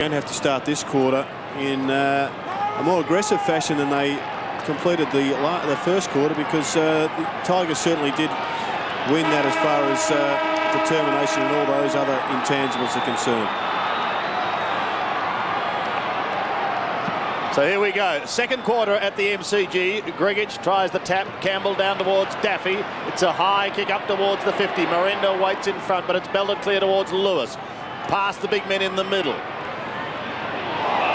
Going to have to start this quarter in a more aggressive fashion than they completed the first quarter, because the Tigers certainly did win that as far as determination and all those other intangibles are concerned. So here we go. Second quarter at the MCG. Grigic tries the tap. Campbell down towards Daffy. It's a high kick up towards the 50. Miranda waits in front, but it's belted clear towards Lewis. Past the big men in the middle.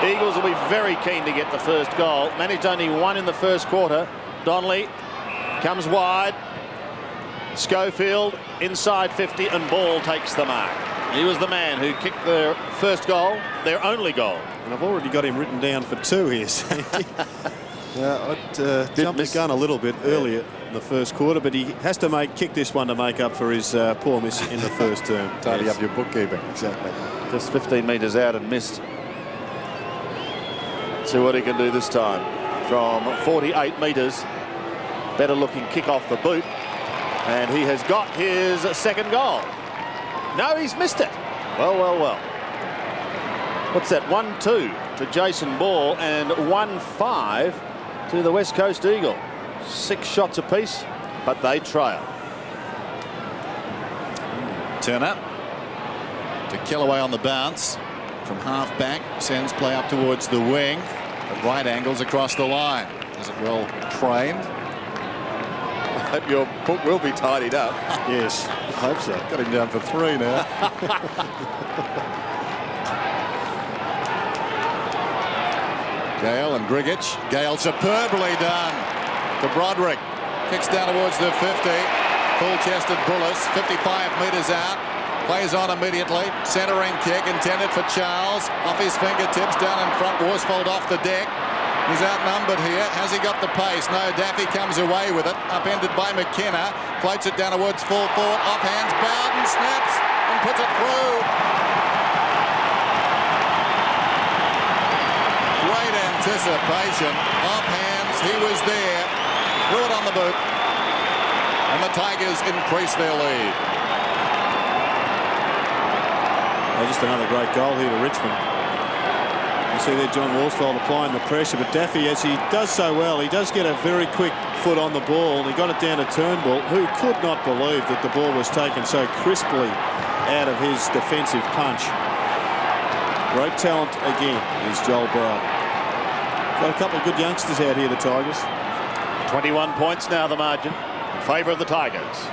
Eagles will be very keen to get the first goal. Managed only one in the first quarter. Donnelly comes wide. Schofield inside 50, and Ball takes the mark. He was the man who kicked their first goal, their only goal. And I've already got him written down for 2 here. I'd jumped the gun a little bit earlier in the first quarter, but he has to kick this one to make up for his poor miss in the first term. Tidy up your bookkeeping. Exactly. Just 15 metres out and missed. See what he can do this time. From 48 metres, better looking kick off the boot. And he has got his second goal. No, he's missed it. Well. What's that? 1-2 to Jason Ball and 1-5 to the West Coast Eagle. 6 shots apiece, but they trail. Turner to Kellaway on the bounce from half back, sends play up towards the wing at right angles across the line. Is it well trained? I hope your book will be tidied up. Yes, I hope so. Got him down for 3 now. Gale and Grigic. Gale superbly done to Broderick. Kicks down towards the 50. Full-chested Bullis, 55 metres out. Plays on immediately. Centering kick intended for Charles. Off his fingertips, down in front. Worsfold off the deck. He's outnumbered here. Has he got the pace? No, Daffy comes away with it. Upended by McKenna. Floats it down towards full forward. Off hands, Bowden snaps and puts it through. Great anticipation. Off hands, he was there. Threw it on the boot. And the Tigers increase their lead. Oh, just another great goal here to Richmond. You see there John Worsfold applying the pressure, but Daffy, as he does so well, he does get a very quick foot on the ball, and he got it down to Turnbull, who could not believe that the ball was taken so crisply out of his defensive punch. Great talent again is Joel Bowden. Got a couple of good youngsters out here, the Tigers. 21 points now the margin in favour of the Tigers.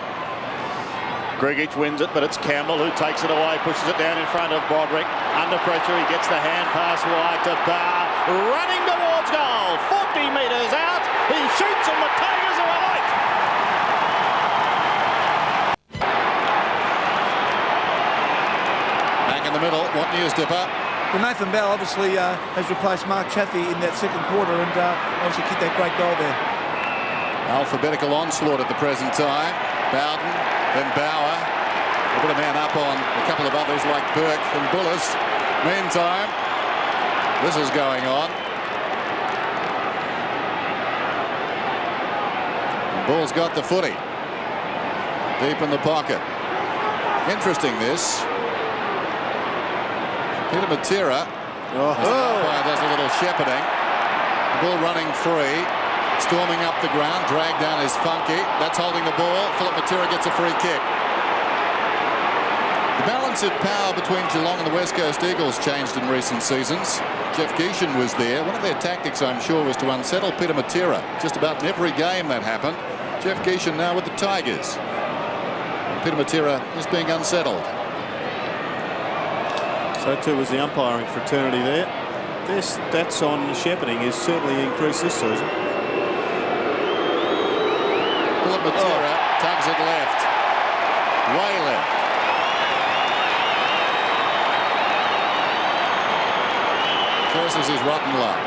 Grigic wins it, but it's Campbell who takes it away, pushes it down in front of Broderick. Under pressure, he gets the hand pass wide to Barr. Running towards goal, 40 metres out. He shoots and the Tigers are alight. Back in the middle, what news, Dipper? Well, Nathan Bell obviously has replaced Mark Chaffee in that second quarter, and obviously kicked that great goal there. Alphabetical onslaught at the present time. Bowden, then Bauer. A bit of man up on a couple of others like Burke and Bullis. Meantime, this is going on. And Ball's got the footy. Deep in the pocket. Interesting this. Peter Matera. Does a little shepherding. The ball running free. Storming up the ground, dragged down is Funky. That's holding the ball. Philip Matera gets a free kick. The balance of power between Geelong and the West Coast Eagles changed in recent seasons. Jeff Geeshan was there. One of their tactics, I'm sure, was to unsettle Peter Matera. Just about in every game that happened. Jeff Geeshan now with the Tigers. And Peter Matera is being unsettled. So too was the umpiring fraternity there. Their stats on shepherding has certainly increased this season. Matera tugs it left. Way left. Curses his rotten luck.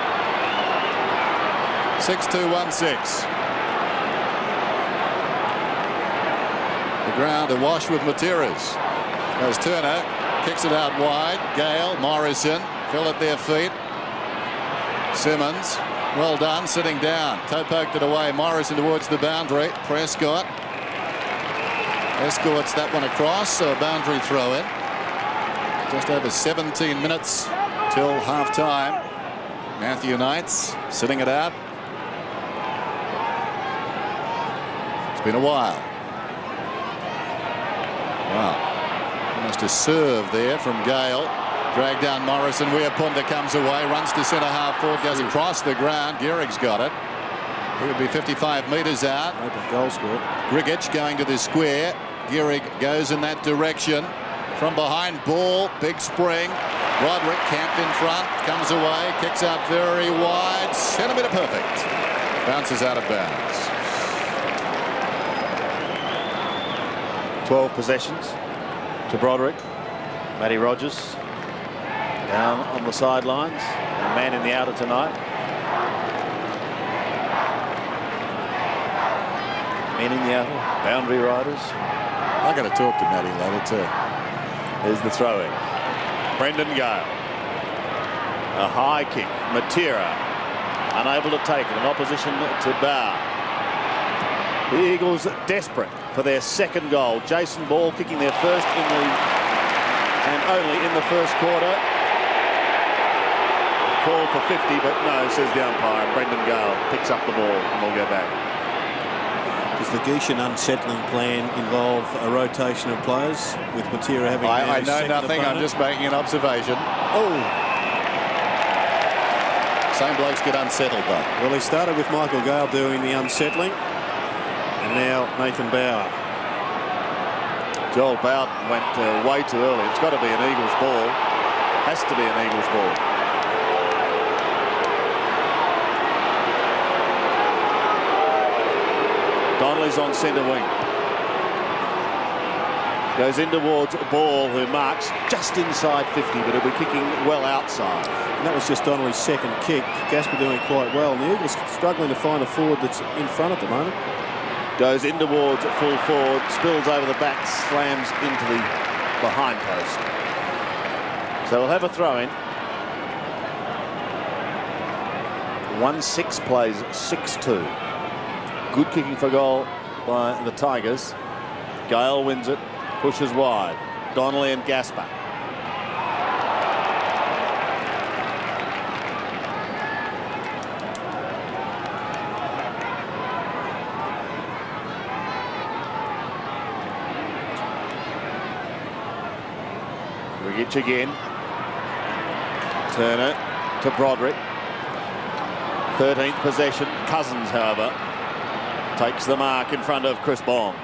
6-2-1-6. The ground awash with Matera's. As Turner kicks it out wide. Gale, Morrison, fell at their feet. Simmons. Well done, sitting down. Toe poked it away. Morrison towards the boundary. Prescott escorts that one across, so a boundary throw in. Just over 17 minutes till half-time. Matthew Knights sitting it out. It's been a while. Wow. Almost a serve there from Gale. Dragged down Morrison. Weapunda comes away, runs to centre half forward, goes across the ground. Gehrig's got it. He would be 55 metres out. Open goal score. Grgic going to the square. Gehrig goes in that direction. From behind, ball, big spring. Broderick camped in front, comes away, kicks out very wide. Centimetre perfect. Bounces out of bounds. 12 possessions to Broderick. Matty Rogers down on the sidelines. A man in the outer tonight. Men in the outer. Boundary riders. I got to talk to Matty later too. There's the throw in. Brendan Gale. A high kick. Matera unable to take it. In opposition to Bauer. The Eagles desperate for their second goal. Jason Ball kicking their first in the and only in the first quarter. Call for 50, but no, says the umpire. Brendan Gale picks up the ball and will go back. Does the Goshen unsettling plan involve a rotation of players with Matera having I know nothing. I'm just making an observation. Oh, Same blokes get unsettled though. well, he started with Michael Gale doing the unsettling, and now Nathan Bauer. Joel Bowden went way too early. It's got to be an Eagles ball. Has to be an Eagles ball. Donnelly's on centre wing. Goes in towards Ball, who marks just inside 50, but he'll be kicking well outside. And that was just Donnelly's second kick. Gasper doing quite well, and the Eagles struggling to find a forward that's in front at the moment. Goes in towards full forward, spills over the back, slams into the behind post. So we'll have a throw in. 1-6 plays 6-2. Good kicking for goal by the Tigers. Gale wins it, pushes wide. Donnelly and Gasper. Grgic again. Turner to Broderick. 13th possession. Cousins, however, takes the mark in front of Chris Bong.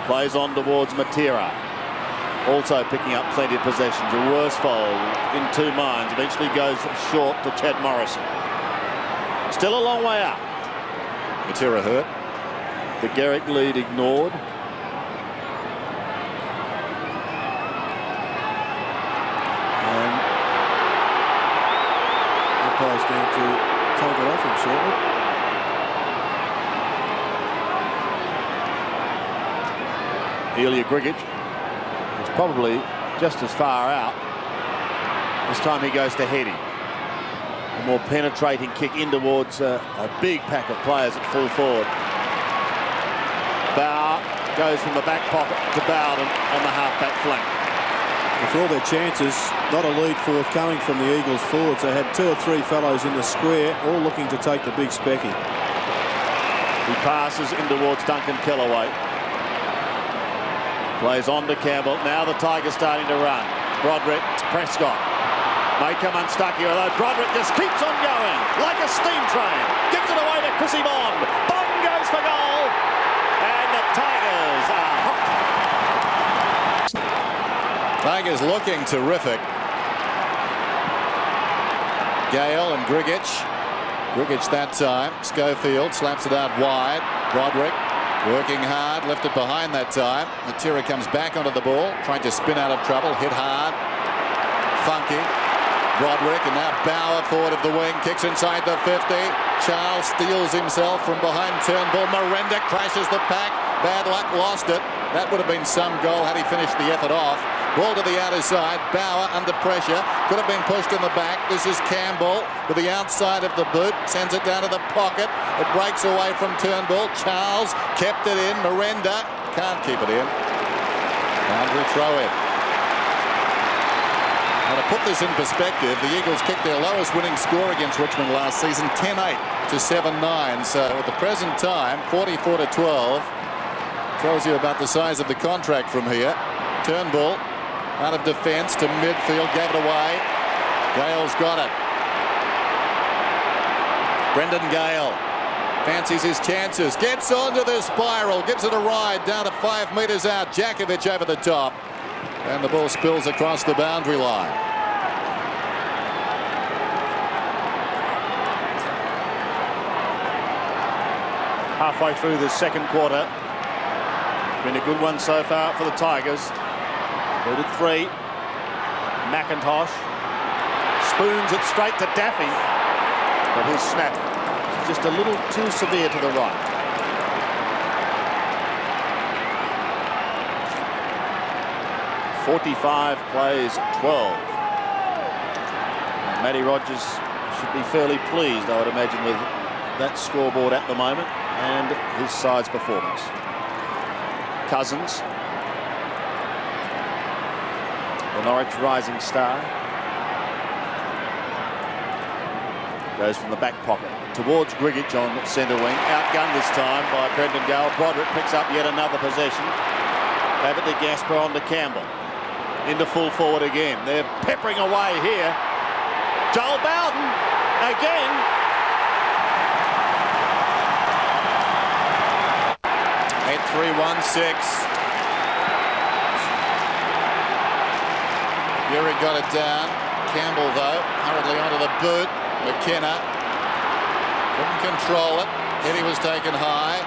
Plays on towards Matera. Also picking up plenty of possessions. A Worsfold in two minds. Eventually goes short to Chad Morrison. Still a long way out. Matera hurt. The Gehrig lead ignored. And the player's going to take it off him shortly. Ilya Grgic is probably just as far out. This time he goes to Heady. A more penetrating kick in towards a big pack of players at full forward. Bauer goes from the back pocket to Bowden on the half-back flank. And for all their chances, not a lead forthcoming from the Eagles forwards. They had two or three fellows in the square, all looking to take the big specky. He passes in towards Duncan Kellaway. Plays on to Campbell. Now the Tigers starting to run. Broderick, Prescott. May come unstuck here, although Broderick just keeps on going like a steam train. Gives it away to Chrissy Bond. Bond goes for goal. And the Tigers are hot. Tigers looking terrific. Gale and Grgic. Grgic that time. Schofield slaps it out wide. Broderick working hard, left it behind that time. Matera comes back onto the ball, trying to spin out of trouble, hit hard. Funky. Broderick, and now Bauer forward of the wing, kicks inside the 50. Charles steals himself from behind Turnbull. Miranda crashes the pack. Bad luck, lost it. That would have been some goal had he finished the effort off. Ball to the outer side. Bauer under pressure. Could have been pushed in the back. This is Campbell with the outside of the boot. Sends it down to the pocket. It breaks away from Turnbull. Charles kept it in. Miranda can't keep it in. Boundary throw in. Now, to put this in perspective, the Eagles kicked their lowest winning score against Richmond last season, 10-8 to 7-9. So at the present time, 44-12. Tells you about the size of the contract from here. Turnbull out of defence to midfield, gave it away. Gale's got it. Brendan Gale fancies his chances, gets onto the spiral, gives it a ride down to 5 metres out. Jakovic over the top, and the ball spills across the boundary line. Halfway through the second quarter. Been a good one so far for the Tigers. Lead at 3. McIntosh spoons it straight to Daffy, but his snap is just a little too severe to the right. .45 plays 12. And Matty Rogers should be fairly pleased, I would imagine, with that scoreboard at the moment and his side's performance. Cousins, the Norwich rising star, goes from the back pocket towards Grigich on centre wing. Outgunned this time by Brendan Gale. Broderick picks up yet another possession. Babbitt to Gasper on to Campbell. Into full forward again. They're peppering away here. Joel Bowden again. At 3-1-6. Gehrig got it down. Campbell, though, hurriedly onto the boot. McKenna couldn't control it. Eddie was taken high.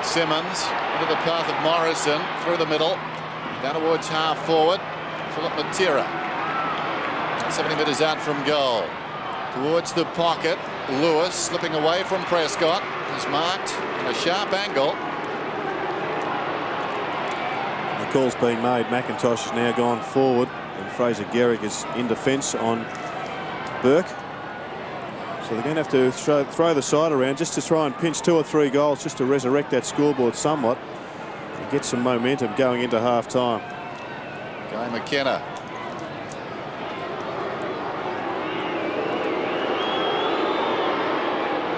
Simmons into the path of Morrison through the middle. Down towards half forward. Philip Matera. 70 metres out from goal. Towards the pocket. Lewis slipping away from Prescott. He's marked at a sharp angle. The call's been made. McIntosh has now gone forward, and Fraser Gehrig is in defence on Burke. So they're going to have to throw the side around just to try and pinch 2 or 3 goals, just to resurrect that scoreboard somewhat and get some momentum going into half-time. Guy McKenna.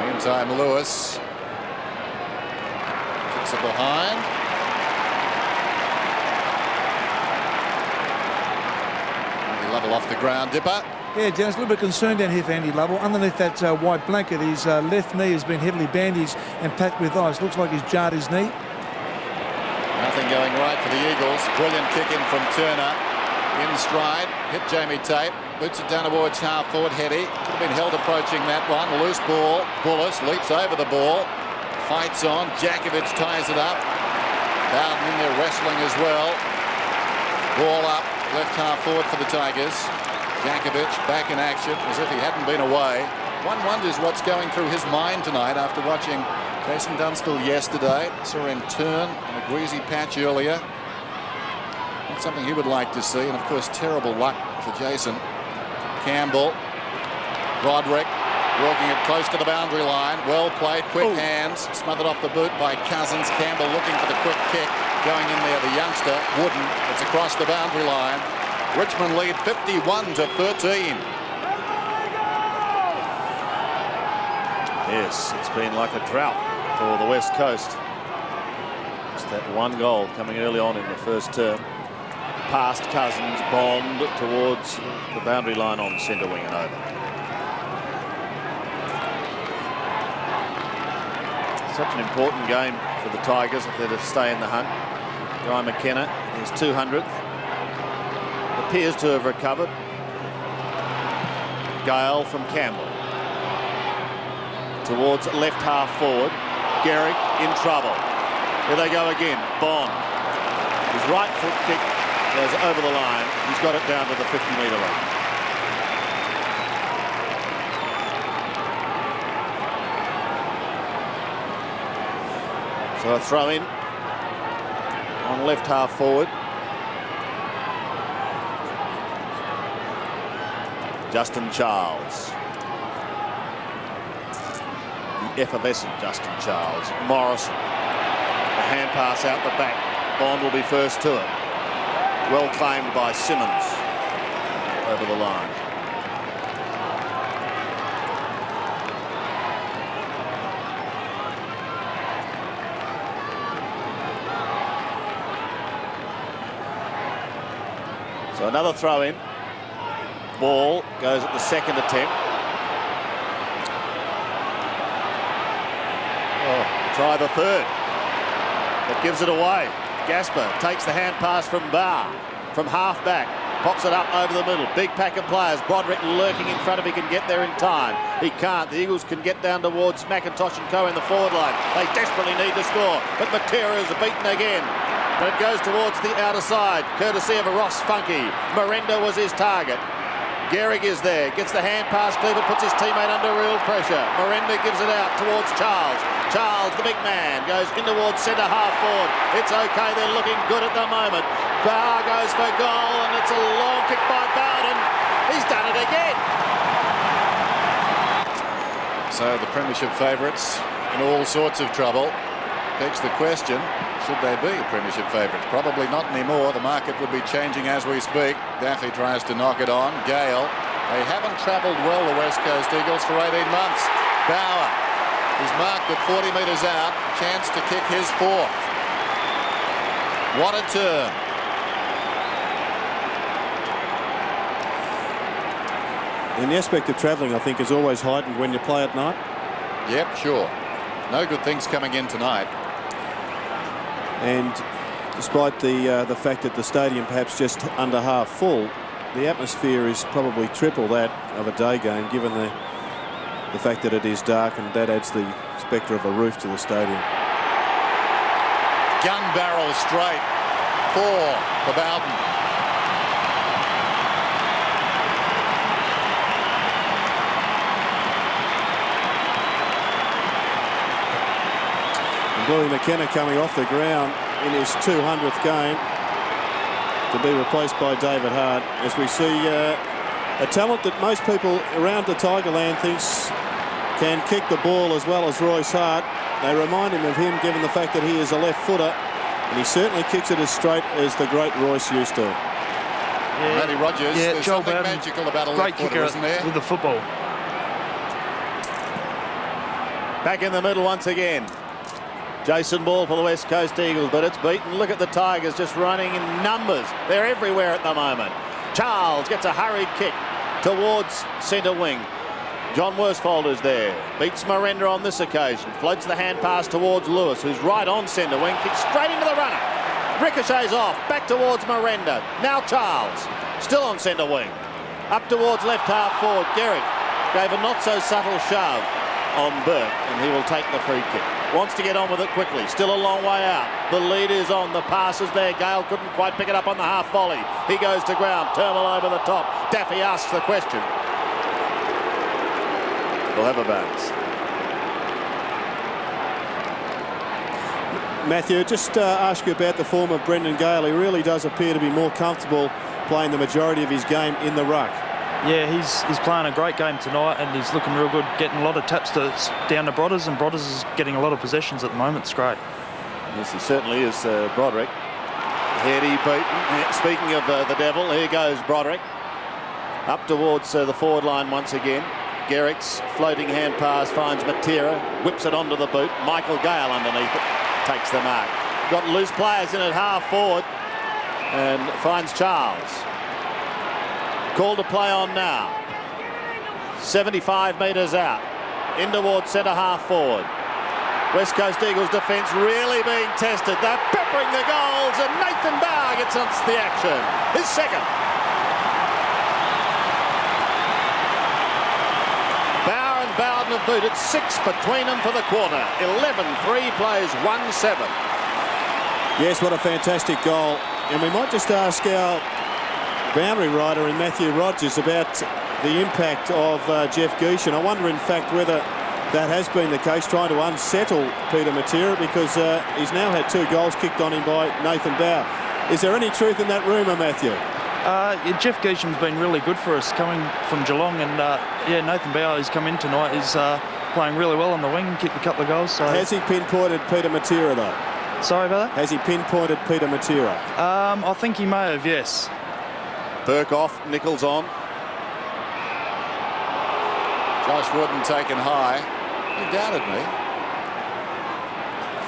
Meantime, Lewis kicks it behind. Andy Lovell off the ground. Dipper. Yeah, Dennis, a little bit concerned down here for Andy Lovell. Underneath that white blanket, his left knee has been heavily bandaged and packed with ice. Looks like he's jarred his knee. Nothing going right for the Eagles. Brilliant kick in from Turner. In stride, hit Jamie Tate. Boots it down towards half forward. Hetty could have been held approaching that one. Loose ball. Bullis leaps over the ball. Fights on. Jakovic ties it up. Bowden in there wrestling as well. Ball up. Left half forward for the Tigers. Jakovic back in action as if he hadn't been away. One wonders what's going through his mind tonight after watching Jason Dunstall yesterday. Saw him turn in a greasy patch earlier. Not something he would like to see, and of course terrible luck for Jason. Campbell, Broderick working it close to the boundary line. Well played, quick hands, smothered off the boot by Cousins. Campbell looking for the quick kick, going in there, the youngster wouldn't. It's across the boundary line. Richmond lead 51-13. Yes, it's been like a drought for the West Coast. Just that one goal coming early on in the first term. Past Cousins, bombed towards the boundary line on centre wing and over. Such an important game for the Tigers if they're to stay in the hunt. Guy McKenna, his 200th. Appears to have recovered. Gale from Campbell. Towards left half forward. Gehrig in trouble. Here they go again. Bond. His right foot kick goes over the line. He's got it down to the 50-metre line. So a throw in on left half forward. Justin Charles. The effervescent Justin Charles. Morrison. A hand pass out the back. Bond will be first to it. Well claimed by Simmons. over the line. So another throw in. Ball goes at the second attempt. Try the third. That gives it away. Gasper takes the hand pass from Barr, from half back. Pops it up over the middle. Big pack of players. Broderick lurking in front if he can get there in time. He can't. The Eagles can get down towards McIntosh and Co in the forward line. They desperately need to score. But Matera is beaten again. But it goes towards the outer side, courtesy of a Ross Funky. Miranda was his target. Gehrig is there, gets the hand pass clear, but puts his teammate under real pressure. Miranda gives it out towards Charles. Charles, the big man, goes in towards centre half forward. It's okay, they're looking good at the moment. Barr goes for goal, and it's a long kick by Bowden. He's done it again. So the premiership favourites in all sorts of trouble. Begs the question, should they be premiership favourites? Probably not anymore. The market would be changing as we speak. Daffy tries to knock it on. Gale. They haven't travelled well, the West Coast Eagles, for 18 months. Bauer is marked at 40 metres out. Chance to kick his fourth. What a turn. And the aspect of travelling, I think, is always heightened when you play at night. Yep, sure. No good things coming in tonight. And despite the fact that the stadium perhaps just under half full, the atmosphere is probably triple that of a day game, given the fact that it is dark, and that adds the spectre of a roof to the stadium. Gun barrel straight. 4 for Bowden. Bluey McKenna coming off the ground in his 200th game to be replaced by David Hart, as we see a talent that most people around the Tigerland thinks can kick the ball as well as Royce Hart. They remind him of him, given the fact that he is a left footer, and he certainly kicks it as straight as the great Royce used to. Yeah. Matty Rogers, there's Joel something Bowden, magical about a great left footer, kicker isn't there? with the football. Back in the middle once again. Jason Ball for the West Coast Eagles, but it's beaten. Look at the Tigers just running in numbers. They're everywhere at the moment. Charles gets a hurried kick towards centre wing. John Worsfolder's there. Beats Miranda on this occasion. Floats the hand pass towards Lewis, who's right on centre wing. Kicks straight into the runner. Ricochets off. Back towards Miranda. Now Charles. Still on centre wing. Up towards left half forward. Gehrig gave a not so subtle shove on Burke, and he will take the free kick. Wants to get on with it quickly. Still a long way out. The lead is on. The pass is there. Gale couldn't quite pick it up on the half volley. He goes to ground. Turnbull over the top. Daffy asks the question. We'll have a bounce. Matthew, just ask you about the form of Brendan Gale. He really does appear to be more comfortable playing the majority of his game in the ruck. Yeah, he's playing a great game tonight, and he's looking real good, getting a lot of taps down to Brodders, and Brodders is getting a lot of possessions at the moment. It's great. Yes, he certainly is, Broderick. Heady beaten. Speaking of the devil, here goes Broderick. Up towards the forward line once again. Gehrig's floating hand pass finds Matera, whips it onto the boot. Michael Gale underneath it, takes the mark. Got loose players in at half forward, and finds Charles. Call to play on now. 75 metres out. In towards centre half forward. West Coast Eagles defence really being tested. They're peppering the goals, and Nathan Barr gets into the action. His second. Barr and Bowden have booted 6 between them for the quarter. 11-3 plays 1-7. Yes, what a fantastic goal. And we might just ask our boundary rider in Matthew Rogers about the impact of Jeff Geeshan. I wonder, in fact, whether that has been the case, trying to unsettle Peter Matera, because he's now had 2 goals kicked on him by Nathan Bauer. Is there any truth in that rumour, Matthew? Yeah, Jeff Geesham's been really good for us coming from Geelong, and yeah, Nathan Bauer has come in tonight. He's playing really well on the wing, kicked a couple of goals. So. Has he pinpointed Peter Matera, though? Sorry about that? Has he pinpointed Peter Matera? I think he may have, yes. Burke off, Nichols on. Josh Wooden taken high. He doubted me.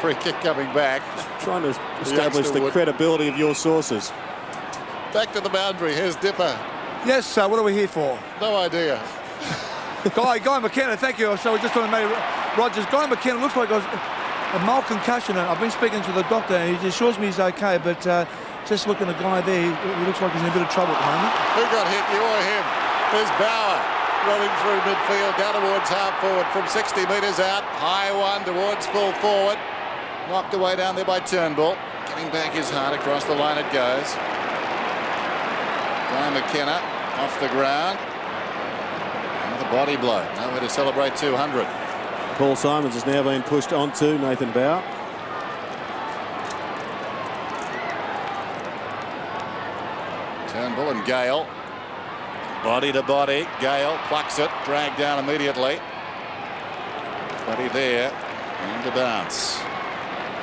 Free kick coming back. Trying to establish the credibility of your sources. Back to the boundary. Here's Dipper. Yes, what are we here for? No idea. Guy McKenna, thank you. So we're just on Matty Rogers. Guy McKenna looks like a mild concussion. I've been speaking to the doctor and he assures me he's okay, but just looking at the guy there, he looks like he's in a bit of trouble at the moment. Who got hit, you or him? There's Bauer running through midfield, down towards half forward from 60 metres out. High one towards full forward. Knocked away down there by Turnbull. Getting back his heart across the line it goes. Guy McKenna off the ground. Another body blow. Nowhere to celebrate 200. Paul Simons has now been pushed onto Nathan Bauer. Turnbull and Gale. Body to body. Gale plucks it. Dragged down immediately. 20 there. And to bounce.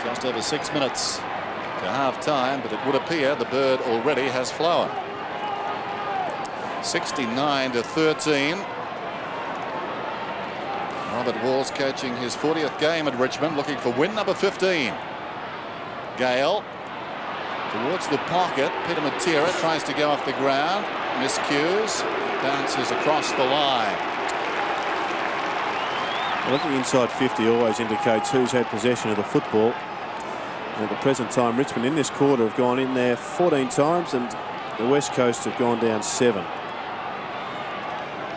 Just over 6 minutes to half time, but it would appear the bird already has flown. 69-13. Robert Walls coaching his 40th game at Richmond, looking for win number 15. Gale towards the pocket. Peter Matera tries to go off the ground. Miscues. Bounces across the line. I think inside 50 always indicates who's had possession of the football. At the present time, Richmond in this quarter have gone in there 14 times and the West Coast have gone down 7.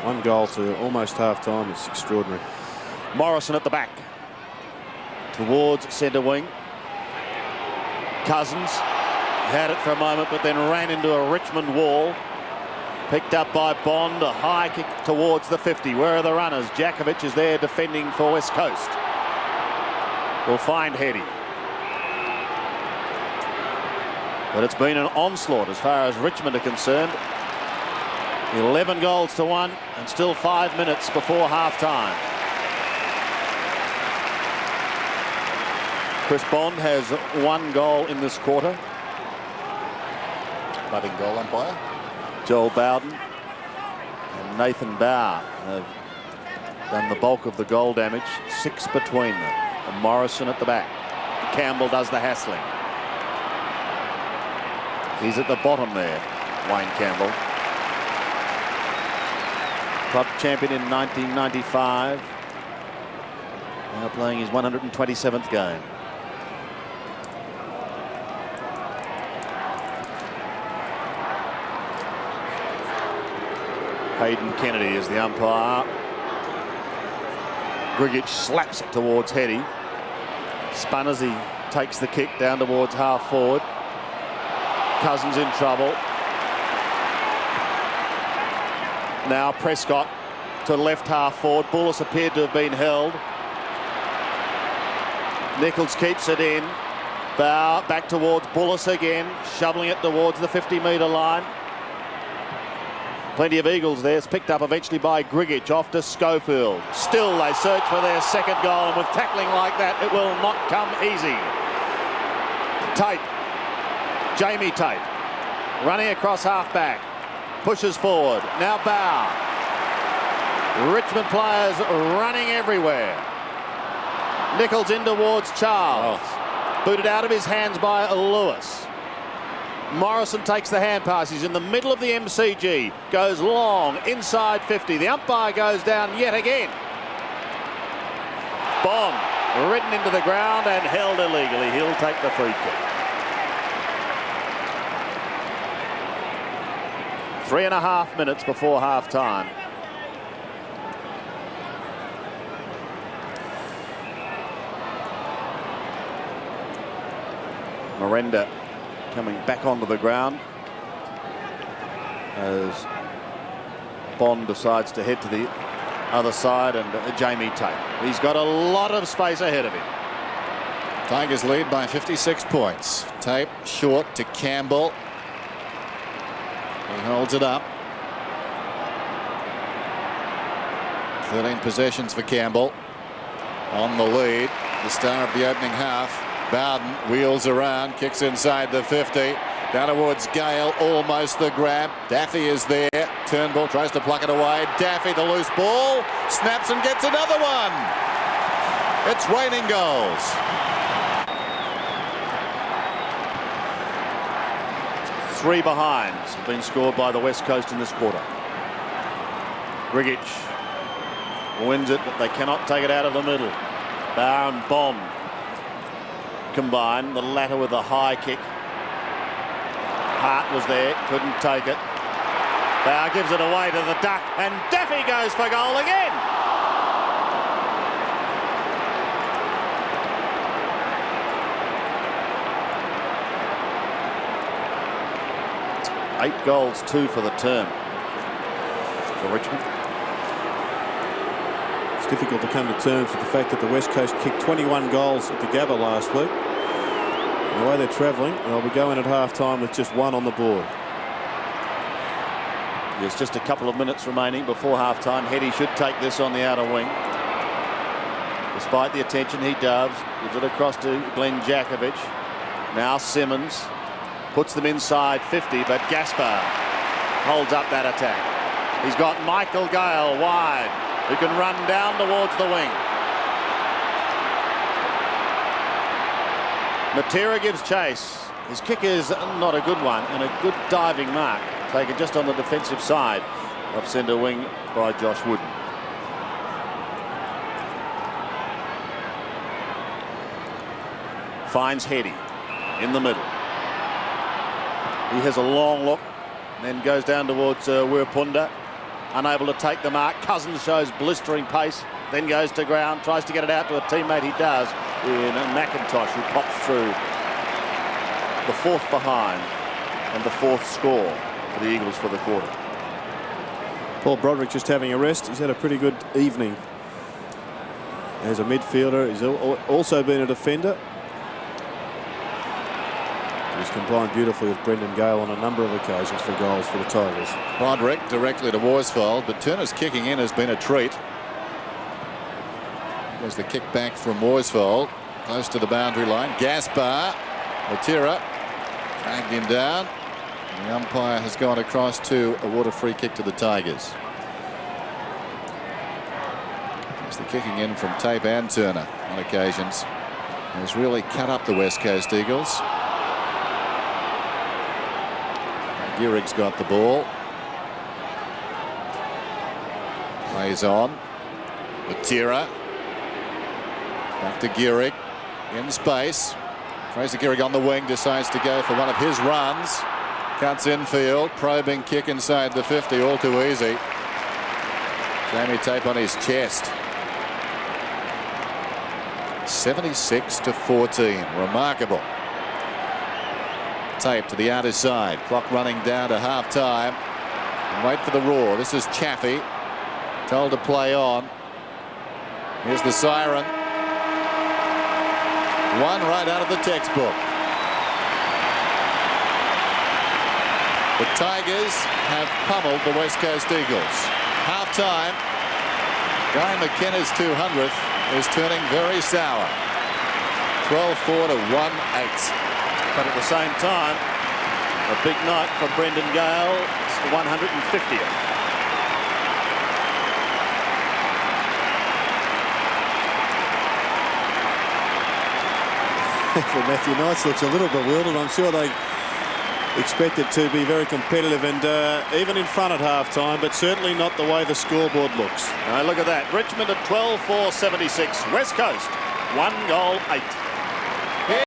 1 goal to almost half time. It's extraordinary. Morrison at the back. Towards centre wing. Cousins had it for a moment but then ran into a Richmond wall. Picked up by Bond. A high kick towards the 50. Where are the runners? Jakovic is there defending for West Coast. Will find Heady. But it's been an onslaught as far as Richmond are concerned. 11 goals to 1 and still 5 minutes before half-time. Chris Bond has 1 goal in this quarter. Budding goal umpire. Joel Bowden and Nathan Bauer have done the bulk of the goal damage. 6 between them. And Morrison at the back. Campbell does the hassling. He's at the bottom there, Wayne Campbell. Club champion in 1995. Now playing his 127th game. Hayden Kennedy is the umpire. Grigic slaps it towards Heady. Spun as he takes the kick down towards half forward. Cousins in trouble. Now Prescott to left half forward. Bullis appeared to have been held. Nichols keeps it in. Bauer back towards Bullis again, shoveling it towards the 50-metre line. Plenty of Eagles there. It's picked up eventually by Grigic off to Schofield. Still they search for their second goal, and with tackling like that it will not come easy. Tate. Jamie Tate running across half-back. Pushes forward. Now Bauer. Richmond players running everywhere. Nichols in towards Charles. Booted out of his hands by Lewis. Morrison takes the hand pass. He's in the middle of the MCG. Goes long inside 50. The umpire goes down yet again. Bond ridden into the ground and held illegally. He'll take the free kick. 3.5 minutes before half time. Miranda coming back onto the ground as Bond decides to head to the other side, and Jamie Tate. He's got a lot of space ahead of him. Tigers lead by 56 points. Tate short to Campbell. He holds it up. 13 possessions for Campbell. On the lead, the star of the opening half. Bowden wheels around, kicks inside the 50. Down towards Gale, almost the grab. Daffy is there. Turnbull tries to pluck it away. Daffy, the loose ball, snaps and gets another one. It's raining goals. Three behinds have been scored by the West Coast in this quarter. Grigic wins it, but they cannot take it out of the middle. Bauer and Bond combine, the latter with a high kick. Hart was there, couldn't take it. Bauer gives it away to the duck, and Daffy goes for goal again. Eight goals, 2 for the term for Richmond. It's difficult to come to terms with the fact that the West Coast kicked 21 goals at the Gabba last week. And the way they're travelling, they'll be going at half-time with just 1 on the board. There's just a couple of minutes remaining before half-time. Heady should take this on the outer wing. Despite the attention he does, gives it across to Glenn Jakovic. Now Simmons puts them inside 50, but Gaspar holds up that attack. He's got Michael Gale wide, who can run down towards the wing. Matera gives chase. His kick is not a good one, and a good diving mark taken just on the defensive side of centre wing by Josh Wooden. Finds Heady in the middle. He has a long look and then goes down towards Wirpunda. Unable to take the mark. Cousins shows blistering pace, then goes to ground, tries to get it out to a teammate. He does in McIntosh, who pops through. The 4th behind and the 4th score for the Eagles for the quarter. Paul Broderick just having a rest. He's had a pretty good evening as a midfielder. He's also been a defender. He's combined beautifully with Brendan Gale on a number of occasions for goals for the Tigers. Broderick directly to Worsfold, but Turner's kicking in has been a treat. There's the kick back from Worsfold, close to the boundary line. Gaspar, Matera dragged him down. The umpire has gone across to award a free kick to the Tigers. There's the kicking in from Tape and Turner on occasions. Has really cut up the West Coast Eagles. Gehrig's got the ball. Plays on. Matera. Back to Gehrig. In space. Fraser Gehrig on the wing. Decides to go for one of his runs. Cuts infield. Probing kick inside the 50. All too easy. Jamie Tape on his chest. 76-14. Remarkable. Tape to the outer side. Clock running down to half-time. Wait for the roar. This is Chaffee. Told to play on. Here's the siren. One right out of the textbook. The Tigers have pummeled the West Coast Eagles. Half-time. Guy McKenna's 200th is turning very sour. 12-4 to 1-8. But at the same time, a big night for Brendan Gale. It's the 150th. For Matthew Knights looks a little bewildered. I'm sure they expected to be very competitive and even in front at half-time, but certainly not the way the scoreboard looks. Now look at that. Richmond at 12-4-76. West Coast, 1 goal, 8.